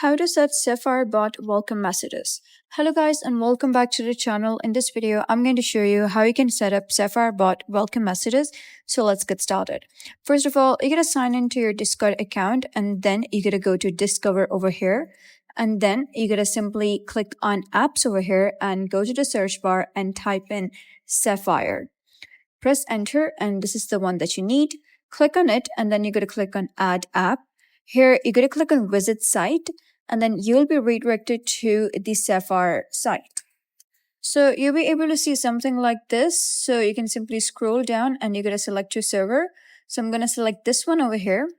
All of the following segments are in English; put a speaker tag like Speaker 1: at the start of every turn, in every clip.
Speaker 1: How to set Sapphire bot welcome messages. Hello guys and welcome back to the channel. In this video, I'm going to show you how you can set up Sapphire bot welcome messages. So let's get started. First of all, you're going to sign into your Discord account and then you're going to go to Discover over here. And then you're going to simply click on apps over here and go to the search bar and type in Sapphire. Press enter and this is the one that you need. Click on it and then you're going to click on add app. Here, you're going to click on visit site and then you'll be redirected to the Sapphire site. So you'll be able to see something like this. So you can simply scroll down and you're going to select your server. So I'm going to select this one over here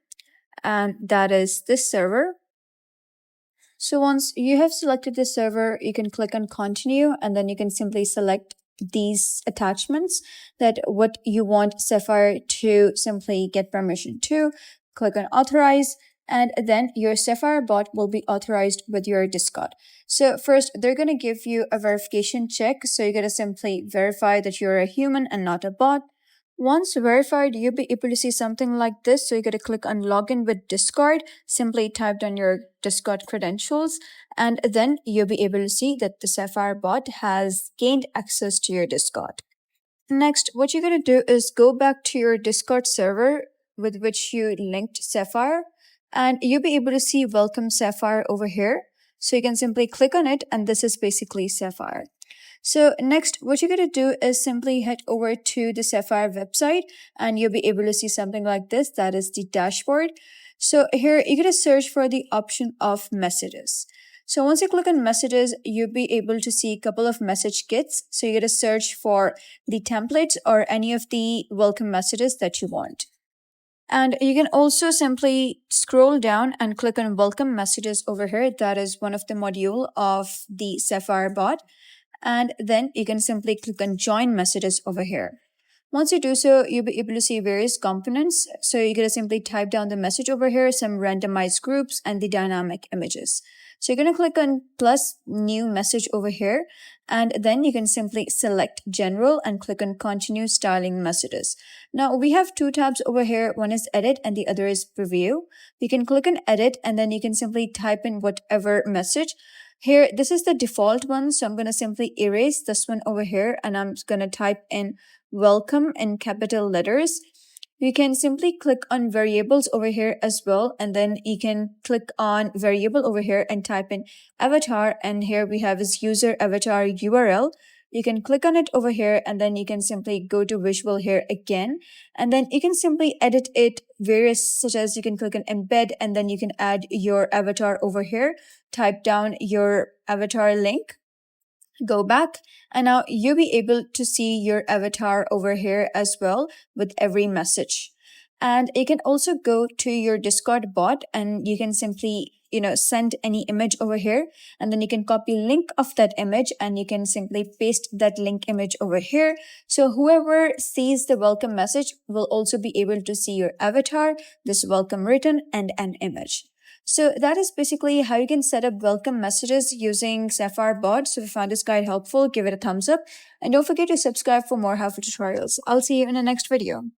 Speaker 1: and that is this server. So once you have selected this server, you can click on continue and then you can simply select these attachments that what you want Sapphire to simply get permission to. Click on authorize and then your Sapphire bot will be authorized with your Discord. So first, they're going to give you a verification check. So you're going to simply verify that you're a human and not a bot. Once verified, you'll be able to see something like this. So you're going to click on login with Discord. Simply type down your Discord credentials and then you'll be able to see that the Sapphire bot has gained access to your Discord. Next, what you're going to do is go back to your Discord server with which you linked Sapphire and you'll be able to see welcome Sapphire over here. So you can simply click on it and this is basically Sapphire. So next, what you're going to do is simply head over to the Sapphire website and you'll be able to see something like this. That is the dashboard. So here you're going to search for the option of messages. So once you click on messages, you'll be able to see a couple of message kits. So you're going to search for the templates or any of the welcome messages that you want. And you can also simply scroll down and click on welcome messages over here. That is one of the module of the Sapphire bot. And then you can simply click on join messages over here. Once you do so, you'll be able to see various components. So you're going to simply type down the message over here, some randomized groups and the dynamic images. So you're going to click on plus new message over here. And then you can simply select general and click on continue styling messages. Now we have two tabs over here. One is edit and the other is preview. You can click on edit and then you can simply type in whatever message. Here, this is the default one. So I'm going to simply erase this one over here and I'm going to type in welcome in capital letters. You can simply click on variables over here as well. And then you can click on variable over here and type in avatar. And here we have is user avatar URL. You can click on it over here and then you can simply go to visual here again. And then you can simply edit it various such as you can click on embed and then you can add your avatar over here. Type down your avatar link. Go back and now you'll be able to see your avatar over here as well with every message. And you can also go to your Discord bot and you can simply send any image over here and then you can copy link of that image and you can simply paste that link image over here. So whoever sees the welcome message will also be able to see your avatar, this welcome written and an image. So that is basically how you can set up welcome messages using Sapphire bot. So if you found this guide helpful, give it a thumbs up and don't forget to subscribe for more helpful tutorials. I'll see you in the next video.